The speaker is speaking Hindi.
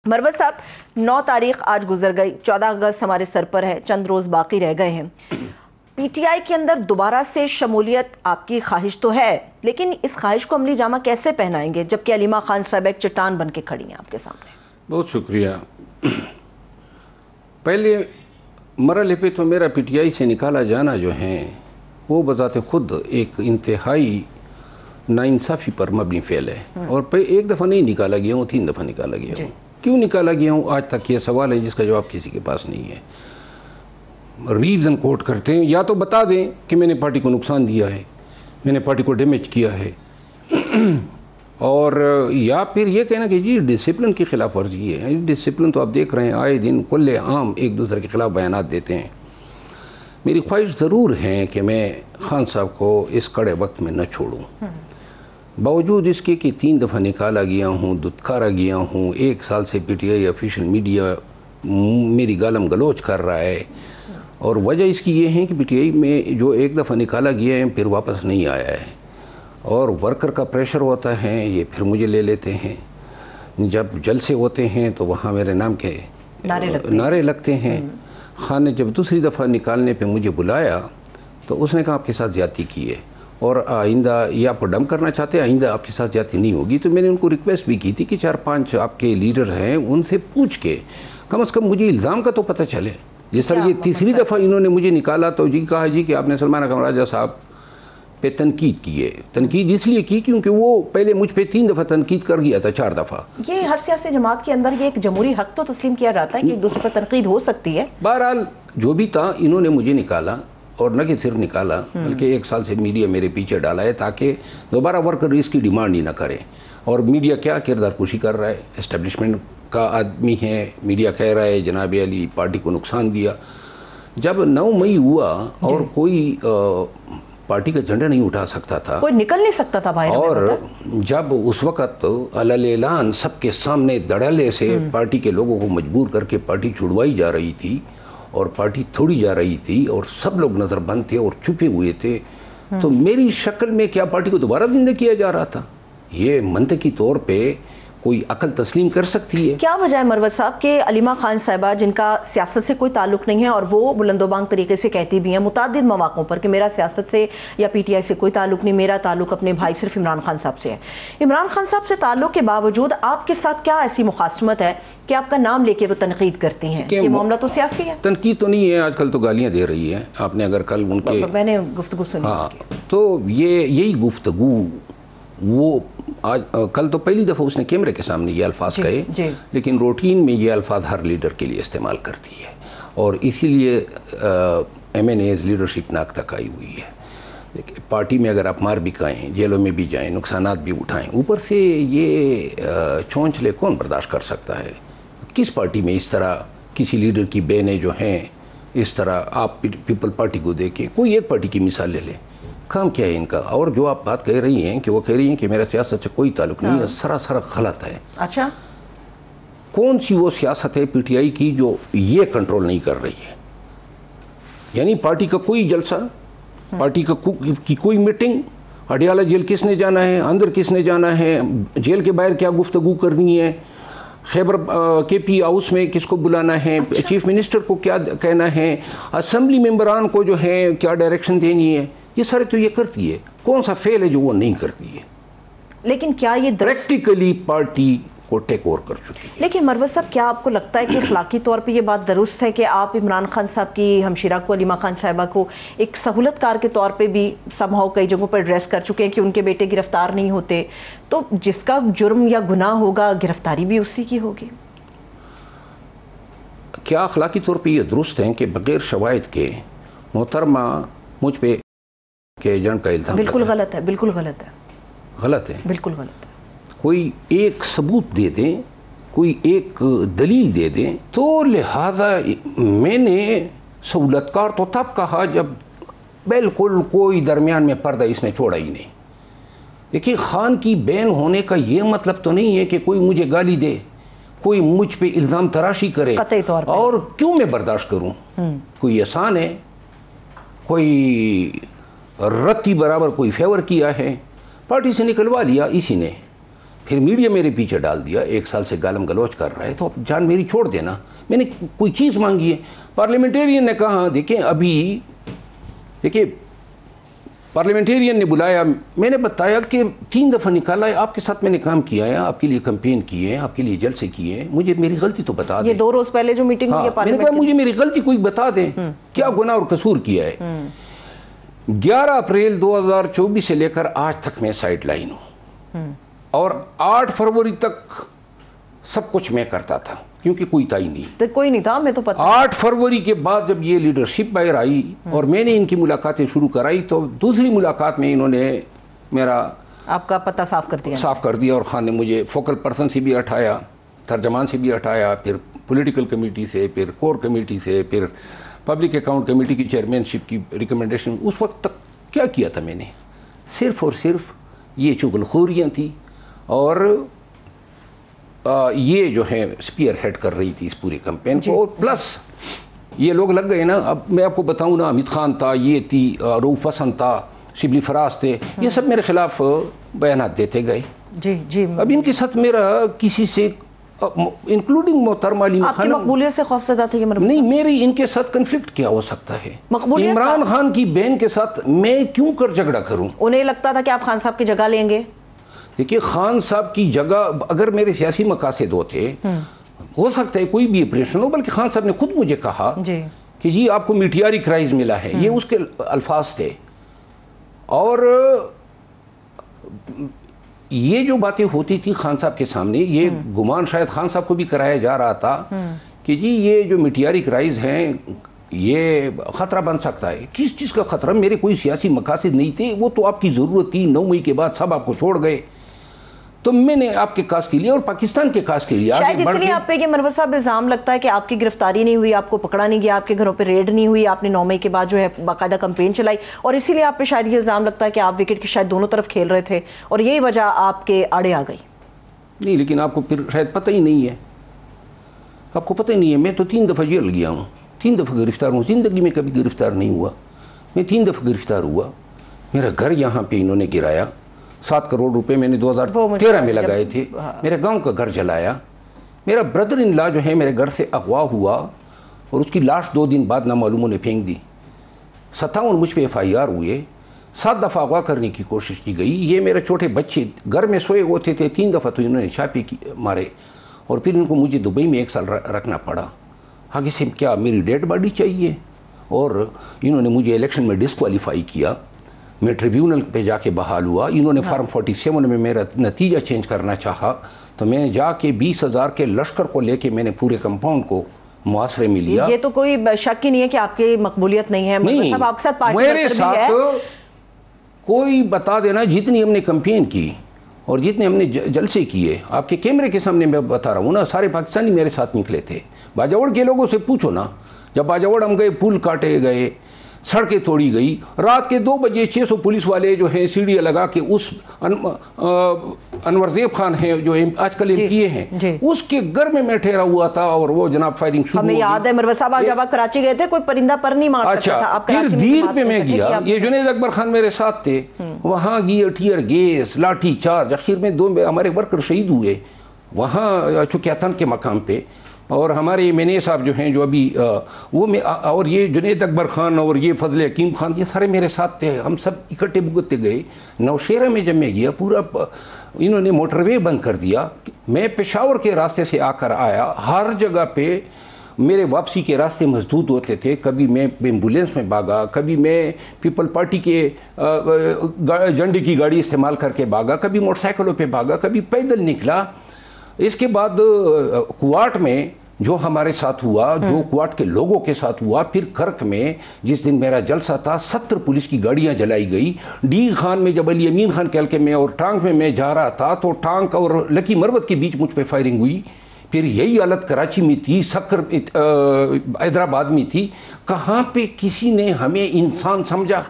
मरवत साहब, 9 तारीख आज गुजर गई, 14 अगस्त हमारे सर पर है, चंद रोज बाकी रह गए हैं। पीटीआई के अंदर दोबारा से शमूलियत आपकी ख्वाहिश तो है, लेकिन इस ख्वाहिश को अमली जामा कैसे पहनाएंगे जबकि अलीमा खान साहब एक चट्टान बन के खड़ी हैं आपके सामने? बहुत शुक्रिया। पहले मरहले पे तो मेरा पीटीआई से निकाला जाना जो है वो बजाते खुद एक इंतहाई नाइंसाफ़ी पर मबनी फ़ेल है। और एक दफ़ा नहीं निकाला गया हूँ, 3 दफ़ा निकाला गया हूँ। क्यों निकाला गया हूँ आज तक ये सवाल है जिसका जवाब किसी के पास नहीं है। रीज़न कोट करते हैं, या तो बता दें कि मैंने पार्टी को नुकसान दिया है, मैंने पार्टी को डैमेज किया है, और या फिर ये कहना कि जी डिसिप्लिन की खिलाफ वर्जी है। डिसिप्लिन तो आप देख रहे हैं आए दिन कुल्ले आम एक दूसरे के खिलाफ बयानात देते हैं। मेरी ख्वाहिश ज़रूर है कि मैं खान साहब को इस कड़े वक्त में न छोड़ूं, बावजूद इसके कि 3 दफ़ा निकाला गया हूँ, दुत्कारा गया हूँ, 1 साल से पीटीआई ऑफिशियल मीडिया मेरी गालम गलोच कर रहा है। और वजह इसकी ये है कि पीटीआई में जो 1 दफ़ा निकाला गया है फिर वापस नहीं आया है, और वर्कर का प्रेशर होता है, ये फिर मुझे ले लेते हैं। जब जलसे होते हैं तो वहाँ मेरे नाम के नारे लगते हैं। खान ने जब दूसरी दफ़ा निकालने पे मुझे बुलाया तो उसने कहा आपके साथ ज़्यादती की है और आइंदा ये आपको डम करना चाहते हैं, आइंदा आपके साथ ज़्यादती नहीं होगी। तो मैंने उनको रिक्वेस्ट भी की थी कि 4-5 आपके लीडर हैं उनसे पूछ के कम से कम मुझे इल्ज़ाम का तो पता चले। जिस तरह ये तीसरी दफ़ा इन्होंने मुझे निकाला तो जी कहा जी कि आपने सलमान अकरम राजा साहब पे तनकीद की है। तनकीद इसलिए की क्योंकि वो पहले मुझ पे 3 दफ़ा तनकीद कर गया था, 4 दफ़ा। ये हर सियासी जमात के अंदर ये एक जमहूरी हक तो तस्लीम किया जाता है कि एक दूसरे पर तनकीद हो सकती है। बहरहाल जो भी था इन्होंने मुझे निकाला, और न कि सिर्फ निकाला बल्कि 1 साल से मीडिया मेरे पीछे डाला है ताकि दोबारा वर्कर इसकी डिमांड ही ना करे। और मीडिया क्या किरदार कुशी कर रहा है, एस्टेब्लिशमेंट का आदमी है, मीडिया कह रहा है जनाब अली पार्टी को नुकसान दिया। जब 9 मई हुआ और कोई पार्टी का झंडा नहीं उठा सकता था, कोई निकल नहीं सकता था बाहर, और जब उस वक़्त अलल-ऐलान सबके सामने धड़ल्ले से पार्टी के लोगों को मजबूर करके पार्टी छुड़वाई जा रही थी और पार्टी थोड़ी जा रही थी और सब लोग नज़रबंद थे और छुपे हुए थे, तो मेरी शक्ल में क्या पार्टी को दोबारा जिंदा किया जा रहा था? ये मंतकी तौर पे कोई अकल तस्लीम कर सकती है? क्या वजह है मरवत साहब के अलीमा खान साहिबा जिनका सियासत से कोई ताल्लुक नहीं है और वो बुलंदोबांग तरीके से कहती भी हैं मुतादिद मौक़ों पर कि मेरा सियासत से या पीटीआई से कोई ताल्लुक नहीं, मेरा ताल्लुक अपने भाई सिर्फ इमरान खान साहब से है। इमरान खान साहब से ताल्लुक के बावजूद आपके साथ क्या ऐसी मुखासमत है कि आपका नाम लेके वो तनकीद करती हैं? कि मामला तो सियासी है। तनकीद तो नहीं है, आजकल तो गालियाँ दे रही है। आपने अगर कल उनके मैंने गुफ्तगू सुनी, हाँ, तो यही गुफ्तगू वो आज कल तो पहली दफ़ा उसने कैमरे के सामने ये अल्फाज कहे, लेकिन रूटीन में ये अल्फाज हर लीडर के लिए इस्तेमाल करती है और इसीलिए MNAs लीडरशिप नाक तक आई हुई है। देखिए पार्टी में अगर आप मार भी खाएँ, जेलों में भी जाएँ, नुकसानात भी उठाएँ, ऊपर से ये चौंचले कौन बर्दाश्त कर सकता है? किस पार्टी में इस तरह किसी लीडर की बहनें जो हैं इस तरह आप पीपल पार्टी को दे के, कोई एक पार्टी की मिसाल ले लें, काम क्या है इनका? और जो आप बात कह रही हैं कि वो कह रही हैं कि मेरा सियासत से कोई ताल्लुक नहीं है, सरासर गलत है। अच्छा, कौन सी वो सियासत है पीटीआई की जो ये कंट्रोल नहीं कर रही है? यानी पार्टी का कोई जलसा, पार्टी की कोई मीटिंग, अडियाला जेल किसने जाना है, अंदर किसने जाना है, जेल के बाहर क्या गुफ्तगू करनी है, खैबर KP हाउस में किसको बुलाना है, चीफ मिनिस्टर को क्या कहना है, असेंबली मेंबरान को जो है क्या डायरेक्शन देनी है, ये सारे तो ये करती है। कौन सा फेल है जो वो नहीं करती है? लेकिन क्या ये प्रैक्टिकली पार्टी को टेक ओवर कर चुकी है। लेकिन मरवत साहब क्या आपको लगता है कि अखलाकी तौर पे ये बात दुरुस्त है कि आप इमरान खान साहब की हमशीरा को, अलीमा खान साहिबा को एक सहूलतकार के तौर पे भी समहाउ कई जगहों पर एड्रेस कर चुके हैं कि उनके बेटे गिरफ्तार नहीं होते, तो जिसका जुर्म या गुनाह होगा गिरफ्तारी भी उसी की होगी? क्या अखलाकी तौर पर यह दुरुस्त है कि बगैर शवाहिद के मोहतरमा मुझ पे के एजेंट का इल्ज़ाम? बिल्कुल गलत है, बिल्कुल गलत है, गलत है, बिल्कुल गलत है। कोई एक सबूत दे दें, कोई एक दलील दे दें, तो लिहाजा मैंने सहूलतकार तो तब कहा जब बिल्कुल कोई दरमियान में पर्दा इसने छोड़ा ही नहीं। देखिए खान की बहन होने का ये मतलब तो नहीं है कि कोई मुझे गाली दे, कोई मुझ पे इल्ज़ाम तराशी करे और क्यों मैं बर्दाश्त करूं? कोई एहसान है, कोई रत्ती बराबर कोई फेवर किया है, पार्टी से निकलवा लिया इसी ने, फिर मीडिया मेरे पीछे डाल दिया, 1 साल से गालम गलौज कर रहा है, तो अब जान मेरी छोड़ देना। मैंने कोई चीज़ मांगी है। पार्लियामेंटेरियन ने कहा, देखिए पार्लियामेंटेरियन ने बुलाया, मैंने बताया कि 3 दफ़ा निकाला है, आपके साथ मैंने काम किया है, आपके लिए कैंपेन किए हैं, आपके लिए जलसे किए हैं, मुझे मेरी गलती तो बता दें। ये 2 रोज़ पहले जो मीटिंग हुई है मैंने कहा मुझे मेरी गलती कोई बता दें, क्या गुनाह और कसूर किया है। 11 अप्रैल 2024 से लेकर आज तक मैं साइड लाइन हूँ और 8 फरवरी तक सब कुछ मैं करता था, क्योंकि कोई था ही नहीं, तो कोई नहीं था, मैं तो पता। 8 फरवरी के बाद जब ये लीडरशिप बाहर आई और मैंने इनकी मुलाकातें शुरू कराई, तो दूसरी मुलाकात में इन्होंने मेरा आपका पता साफ कर दिया और खान ने मुझे फोकल पर्सन से भी हटाया, तर्जमान से भी हटाया, फिर पॉलिटिकल कमेटी से, फिर कोर कमेटी से, फिर पब्लिक अकाउंट कमेटी की चेयरमैनशिप की रिकमेंडेशन। उस वक्त तक क्या किया था मैंने? सिर्फ और सिर्फ ये चुगलखोरियाँ थी और ये जो है स्पीयर हेड कर रही थी इस पूरे कैंपेन को। और प्लस ये लोग लग गए ना, अब मैं आपको बताऊं ना, अमित खान था, ये थी रऊफ हसन था, शिबली फराज थे, ये सब मेरे खिलाफ बयानात देते गए। जी। अब इनके साथ मेरा किसी से इंक्लूडिंग मोहतरमा अली खान, मकबूलियत से खौफजदा थे? नहीं, मेरी इनके साथ कन्फ्लिक्ट क्या हो सकता है? इमरान खान की बहन के साथ मैं क्यों कर झगड़ा करूं? उन्हें लगता था कि आप खान साहब की जगह लेंगे। देखिए, खान साहब की जगह अगर मेरे सियासी मकासद होते, हो सकता है कोई भी ऑपरेशन हो, बल्कि खान साहब ने खुद मुझे कहा कि जी आपको मीटियारी प्राइज मिला है, ये उसके अल्फाज थे। और ये जो बातें होती थी खान साहब के सामने, ये गुमान शायद खान साहब को भी कराया जा रहा था कि जी ये जो मीटियारी प्राइज हैं ये ख़तरा बन सकता है। किस चीज़ का ख़तरा? मेरे कोई सियासी मकासद नहीं थे, वो तो आपकी ज़रूरत थी। 9 मई के बाद सब आपको छोड़ गए, तो मैंने आपके काज के लिए और पाकिस्तान के काज के लिए शायद इसलिए आप पे ये मरवत साहब इल्जाम लगता है कि आपकी गिरफ्तारी नहीं हुई, आपको पकड़ा नहीं गया, आपके घरों पे रेड नहीं हुई, आपने 9 मई के बाद जो है बाकायदा कैंपेन चलाई, और इसीलिए आप पे शायद ये इल्जाम लगता है कि आप विकेट के शायद दोनों तरफ खेल रहे थे और यही वजह आपके आड़े आ गई। नहीं, लेकिन आपको फिर शायद पता ही नहीं है, आपको पता ही नहीं है। मैं तो 3 दफ़ा जेल गया हूँ, 3 दफ़ा गिरफ्तार हूँ, ज़िंदगी में कभी गिरफ्तार नहीं हुआ। मैं 3 दफ़ा गिरफ्तार हुआ। मेरा घर यहाँ पे इन्होंने गिराया, 7 करोड़ रुपए मैंने 2013 में लगाए थे। मेरे गांव का घर जलाया। मेरा ब्रदर इन लॉ जो है मेरे घर से अगवा हुआ और उसकी लाश 2 दिन बाद नामालूमों ने फेंक दी। 57 मुझ पे FIR हुए, 7 दफ़ा अगवा करने की कोशिश की गई। ये मेरे छोटे बच्चे घर में सोए होते थे, 3 दफ़ा तो इन्होंने छापे मारे और फिर इनको मुझे दुबई में 1 साल रखना पड़ा। आगे से क्या मेरी डेड बॉडी चाहिए? और इन्होंने मुझे इलेक्शन में डिस्क्वालीफाई किया। मैं ट्रिब्यूनल पे जाके बहाल हुआ। इन्होंने फॉर्म 47 में मेरा नतीजा चेंज करना चाहा, तो मैंने जाके 20,000 के लश्कर को लेके मैंने पूरे कंपाउंड को मुआसरे में लिया। ये तो कोई शक ही नहीं है कि आपकी मकबूलियत नहीं है। नहीं, सब आपके साथ पार्टी मेरे साथ कोई बता देना, जितनी हमने कैंपेन की और जितने हमने जलसे किए, आपके कैमरे के सामने मैं बता रहा हूँ ना, सारे पाकिस्तानी मेरे साथ निकले थे। बाजावड़ के लोगों से पूछो ना, जब बाजावड़ हम गए, पुल काटे गए, सड़कें तोड़ी गई, रात के 2 बजे 600 पुलिस वाले जो हैं सीढ़ियाँ लगा के उस अनवरजेब खान हैं जो आजकल MP हैं, उसके घर में मैं ठहरा हुआ था और वो जनाब फायरिंग शुरू। हमें याद है मरवत साहब, जब आप कराची गए थे कोई परिंदा पर नहीं मार सकता था। आप फिर दीर पे मैं गया, ये जुनैद अकबर खान मेरे साथ थे, वहाँ गए, टीयर गैस, लाठी चार्ज, आखिर में 2 हमारे वर्कर शहीद हुए वहाँ चुकियातन के मकाम पे। और हमारे MNA साहब जो हैं, जो अभी वो में, और ये जुनैद अकबर खान और ये फजल हकीम खान, ये सारे मेरे साथ थे। हम सब इकट्ठे भुगतते गए। नौशेरा में जब मैं गया, पूरा इन्होंने मोटरवे बंद कर दिया। मैं पेशावर के रास्ते से आकर आया, हर जगह पे मेरे वापसी के रास्ते मजदूद होते थे। कभी मैं एम्बुलेंस में भागा, कभी मैं पीपल पार्टी के झंडे की गाड़ी इस्तेमाल करके भागा, कभी मोटरसाइकिलों पे भागा, कभी पैदल निकला। इसके बाद कुआट में जो हमारे साथ हुआ, जो कुआट के लोगों के साथ हुआ, फिर कर्क में जिस दिन मेरा जलसा था, 70 पुलिस की गाड़ियां जलाई गई। डी खान में जब अली अमीन खान के हल्के में और टांग में मैं जा रहा था, तो टांग और लकी मरवत के बीच मुझ पे फायरिंग हुई। फिर यही हालत कराची में थी, सक्कर हैदराबाद में थी। कहाँ पे किसी ने हमें इंसान समझा?